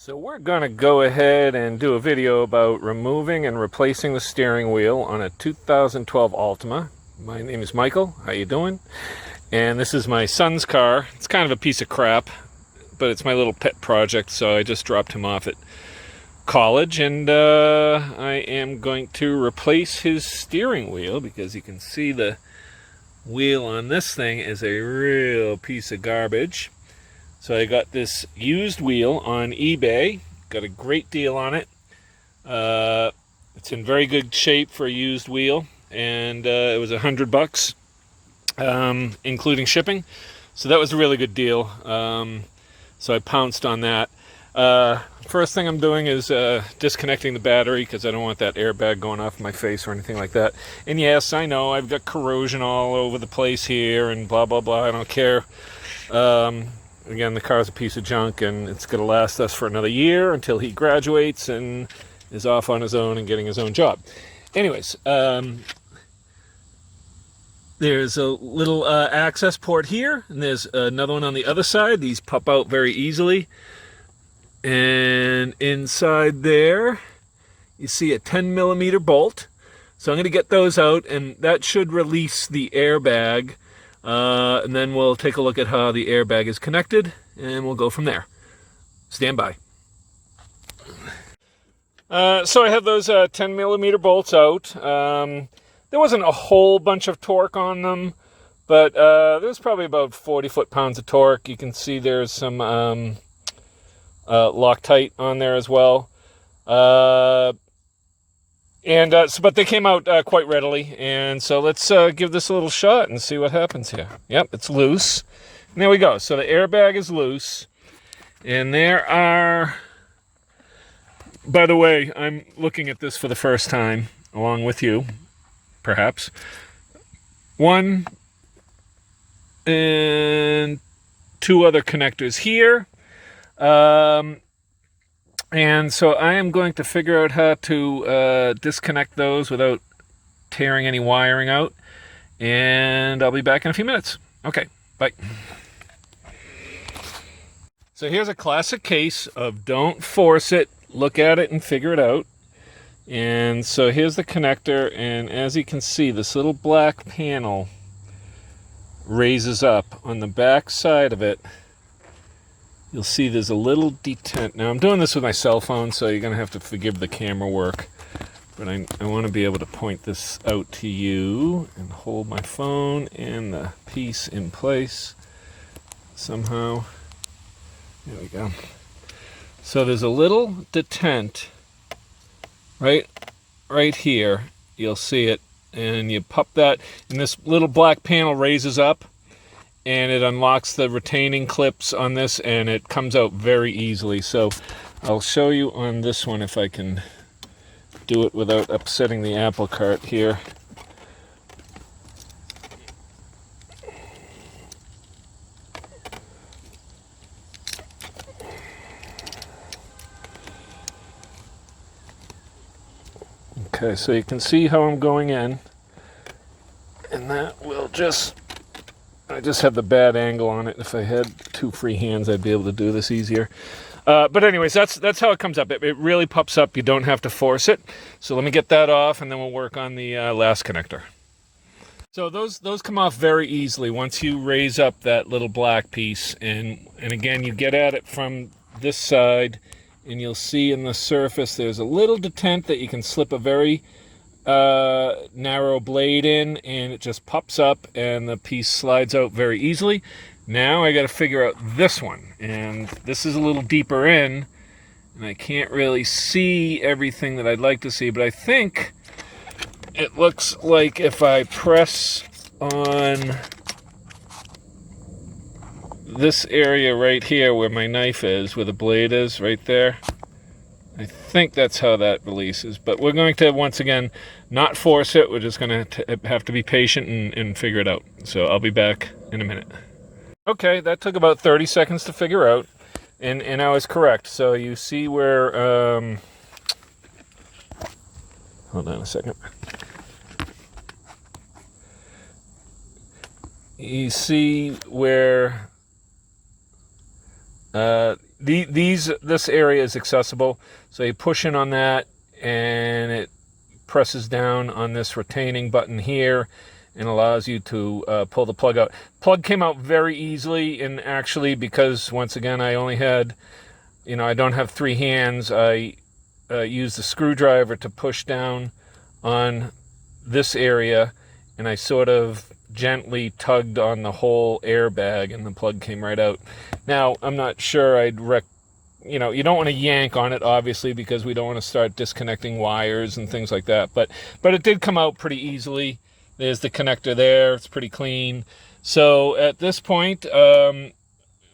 So we're going to go ahead and do a video about removing and replacing the steering wheel on a 2012 Altima. My name is Michael. How you doing? And this is my son's car. It's kind of a piece of crap, but it's my little pet project, so I just dropped him off at college, and I am going to replace his steering wheel because you can see the wheel on this thing is a real piece of garbage. So I got this used wheel on eBay, got a great deal on it. It's in very good shape for a used wheel, and it was $100, including shipping. So that was a really good deal. So I pounced on that. First thing I'm doing is disconnecting the battery because I don't want that airbag going off my face or anything like that. And yes, I know I've got corrosion all over the place here and blah, blah, blah. I don't care. Again, the car's a piece of junk, and it's going to last us for another year until he graduates and is off on his own and getting his own job. Anyways, there's a little access port here, and there's another one on the other side. These pop out very easily. And inside there, you see a 10mm bolt. So I'm going to get those out, and that should release the airbag. And then we'll take a look at how the airbag is connected, and we'll go from there. Stand by. So I have those 10mm bolts out. There wasn't a whole bunch of torque on them, but there's probably about 40 foot-pounds of torque. You can see there's some Loctite on there as well. But they came out quite readily, and so let's give this a little shot and see what happens here. Yep, it's loose. And there we go. So the airbag is loose, and there are, by the way, I'm looking at this for the first time, along with you, perhaps. 1 and 2 other connectors here. And so I am going to figure out how to disconnect those without tearing any wiring out. And I'll be back in a few minutes. Okay, bye. So here's a classic case of don't force it, look at it and figure it out. And so here's the connector, and as you can see, this little black panel raises up on the back side of it. You'll see there's a little detent. Now I'm doing this with my cell phone, so you're going to have to forgive the camera work. But I want to be able to point this out to you and hold my phone and the piece in place somehow. There we go. So there's a little detent right here. You'll see it. And you pop that, and this little black panel raises up, and it unlocks the retaining clips on this, and it comes out very easily. So I'll show you on this one if I can do it without upsetting the apple cart here. Okay, so you can see how I'm going in, and that will just, I just have the bad angle on it. If I had 2 free hands, I'd be able to do this easier. But anyways, that's how it comes up. It really pops up. You don't have to force it. So let me get that off, and then we'll work on the last connector. So those come off very easily once you raise up that little black piece. And again, you get at it from this side, and you'll see in the surface there's a little detent that you can slip a very narrow blade in, and it just pops up and the piece slides out very easily. Now I got to figure out this one, and this is a little deeper in, and I can't really see everything that I'd like to see, but I think it looks like if I press on this area right here where my knife is, where the blade is right there, I think that's how that releases. But we're going to, once again, not force it. We're just going to have to be patient and figure it out. So I'll be back in a minute. Okay, that took about 30 seconds to figure out, and I was correct. So you see where, hold on a second. You see where this area is accessible. So you push in on that, and it presses down on this retaining button here and allows you to pull the plug out. Plug came out very easily, and actually, because once again I only had, I don't have 3 hands, I used the screwdriver to push down on this area, and I sort of gently tugged on the whole airbag, and the plug came right out. Now, I'm not sure you don't want to yank on it, obviously, because we don't want to start disconnecting wires and things like that, but it did come out pretty easily. There's the connector there. It's pretty clean. So at this point,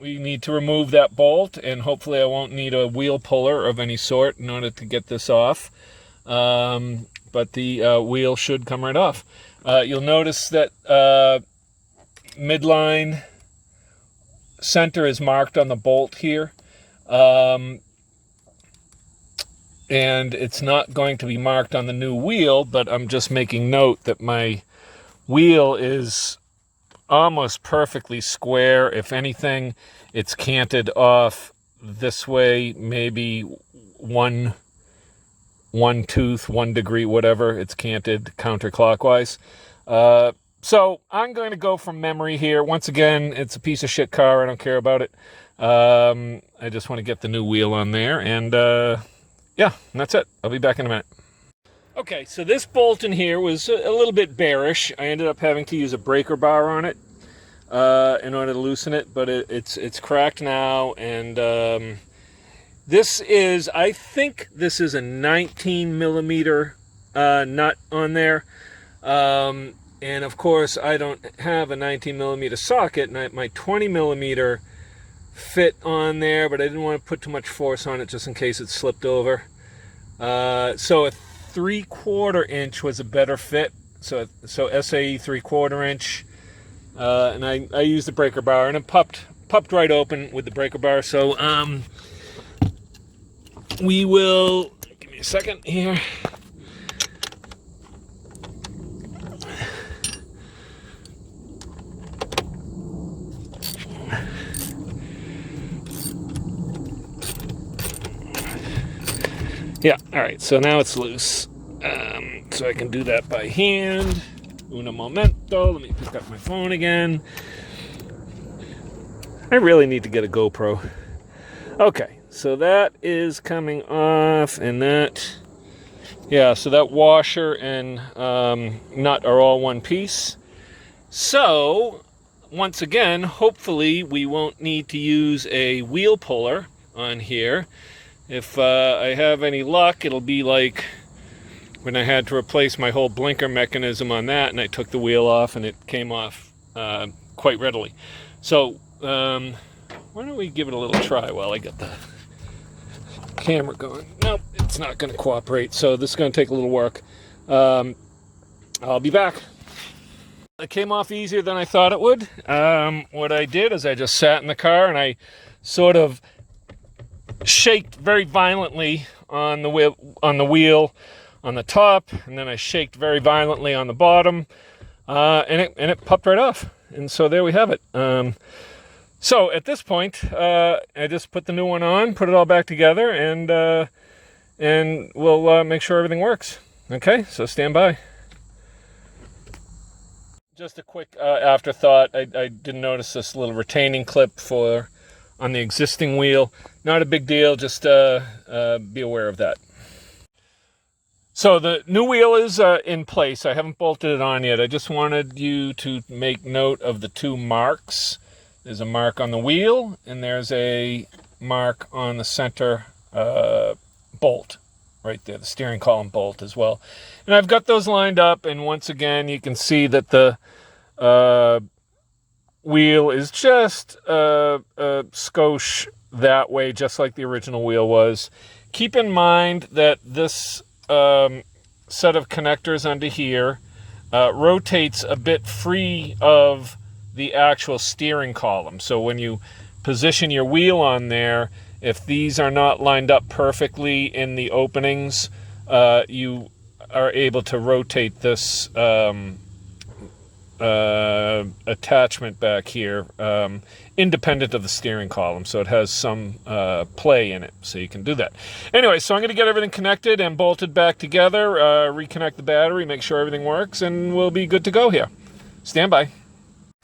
we need to remove that bolt, and hopefully I won't need a wheel puller of any sort in order to get this off. But the wheel should come right off. You'll notice that midline center is marked on the bolt here. And it's not going to be marked on the new wheel, but I'm just making note that my wheel is almost perfectly square. If anything, it's canted off this way, maybe one tooth, 1 degree, whatever. It's canted counterclockwise. So I'm going to go from memory here. Once again, it's a piece of shit car. I don't care about it. I just want to get the new wheel on there, and yeah, that's it. I'll be back in a minute. Okay, so this bolt in here was a little bit bearish. I ended up having to use a breaker bar on it in order to loosen it, but it's cracked now, and I think this is a 19 millimeter nut on there. And of course, I don't have a 19 millimeter socket, and my 20 millimeter fit on there, but I didn't want to put too much force on it just in case it slipped over. So a 3/4 inch was a better fit. So SAE 3/4 inch, and I used the breaker bar, and it popped right open with the breaker bar. So we will, give me a second here. Yeah, all right, so now it's loose. So I can do that by hand. Uno momento. Let me pick up my phone again. I really need to get a GoPro. Okay, so that is coming off, and so that washer and nut are all one piece. So, once again, hopefully we won't need to use a wheel puller on here. If I have any luck, it'll be like when I had to replace my whole blinker mechanism on that, and I took the wheel off, and it came off quite readily. So, why don't we give it a little try while I get the camera going? Nope, it's not going to cooperate, so this is going to take a little work. I'll be back. It came off easier than I thought it would. What I did is I just sat in the car, and I sort of shaked very violently on the wheel on the top, and then I shaked very violently on the bottom, and it popped right off. And so there we have it. So at this point, I just put the new one on, put it all back together, and we'll make sure everything works. Okay, so stand by. Just a quick afterthought. I didn't notice this little retaining clip on the existing wheel. Not a big deal, just be aware of that. So the new wheel is in place. I haven't bolted it on yet. I just wanted you to make note of the 2 marks. There's a mark on the wheel, and there's a mark on the center bolt right there, the steering column bolt as well. And I've got those lined up, and once again, you can see that the wheel is just a skosh that way, just like the original wheel was. Keep in mind that this set of connectors under here rotates a bit free of the actual steering column. So when you position your wheel on there, if these are not lined up perfectly in the openings, you are able to rotate this attachment back here, independent of the steering column, so it has some play in it, so you can do that. Anyway, so I'm going to get everything connected and bolted back together, reconnect the battery, make sure everything works, and we'll be good to go here. Stand by.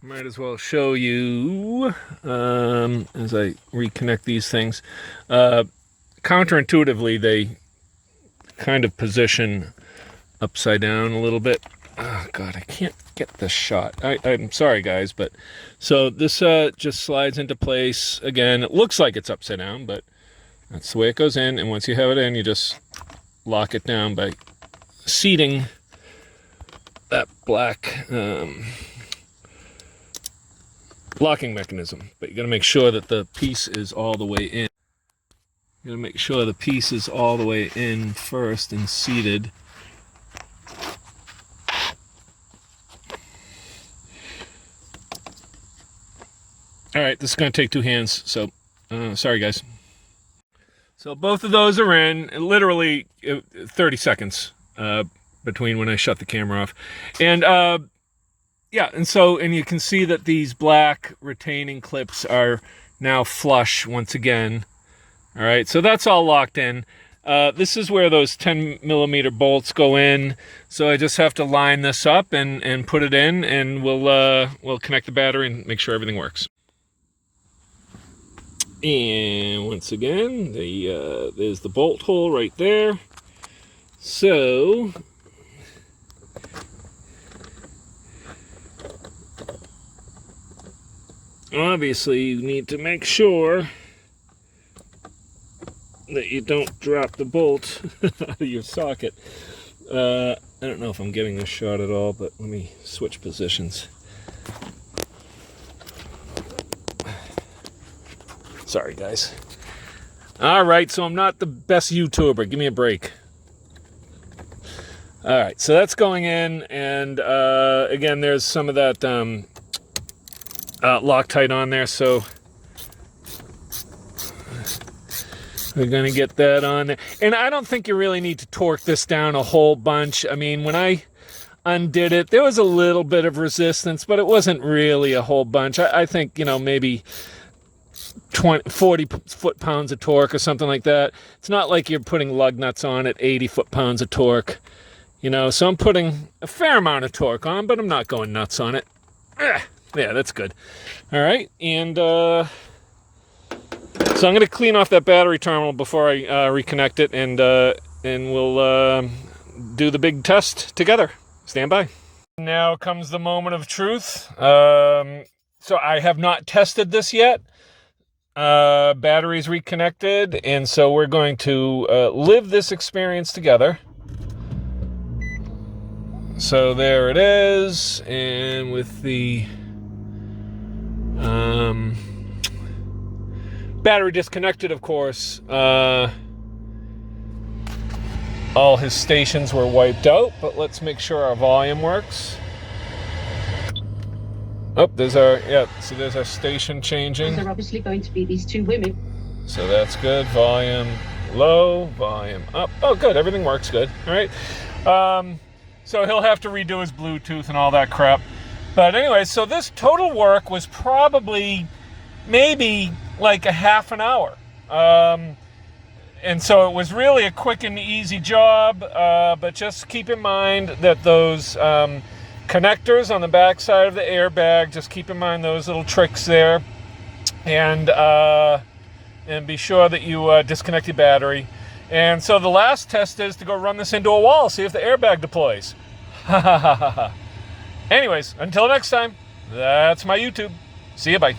Might as well show you as I reconnect these things. Counterintuitively, they kind of position upside down a little bit. Oh God, I can't get this shot. I'm sorry guys, but so this just slides into place. Again, it looks like it's upside down, but that's the way it goes in. And once you have it in, you just lock it down by seating that black locking mechanism. But you got to make sure that the piece is all the way in. You got to make sure the piece is all the way in first and seated. All right, this is going to take two hands, so sorry, guys. So both of those are in, literally 30 seconds between when I shut the camera off. And yeah, and you can see that these black retaining clips are now flush once again. All right, so that's all locked in. This is where those 10mm bolts go in. So I just have to line this up and put it in, and we'll connect the battery and make sure everything works. And once again, there's the bolt hole right there. So obviously you need to make sure that you don't drop the bolt out of your socket. I don't know if I'm getting this shot at all, but let me switch positions. Sorry, guys. All right, so I'm not the best YouTuber. Give me a break. All right, so that's going in, and again, there's some of that Loctite on there, so we're going to get that on there. And I don't think you really need to torque this down a whole bunch. I mean, when I undid it, there was a little bit of resistance, but it wasn't really a whole bunch. I think, maybe 40 foot-pounds of torque or something like that. It's not like you're putting lug nuts on at 80 foot-pounds of torque. So I'm putting a fair amount of torque on, but I'm not going nuts on it. Yeah, that's good. All right, and so I'm going to clean off that battery terminal before I reconnect it, and we'll do the big test together. Stand by. Now comes the moment of truth. So I have not tested this yet. Batteries reconnected, and so we're going to live this experience together. So there it is, and with the battery disconnected, of course, all his stations were wiped out, but let's make sure our volume works. Oh, there's our station changing. There are obviously going to be these two women. So that's good. Volume low, volume up. Oh, good. Everything works good. All right. So he'll have to redo his Bluetooth and all that crap. But anyway, so this total work was probably maybe like a half an hour. And so it was really a quick and easy job. But just keep in mind that those connectors on the back side of the airbag, just keep in mind those little tricks there, and be sure that you disconnect your battery. And so the last test is to go run this into a wall, see if the airbag deploys. Anyways, until next time, that's my YouTube. See you, bye.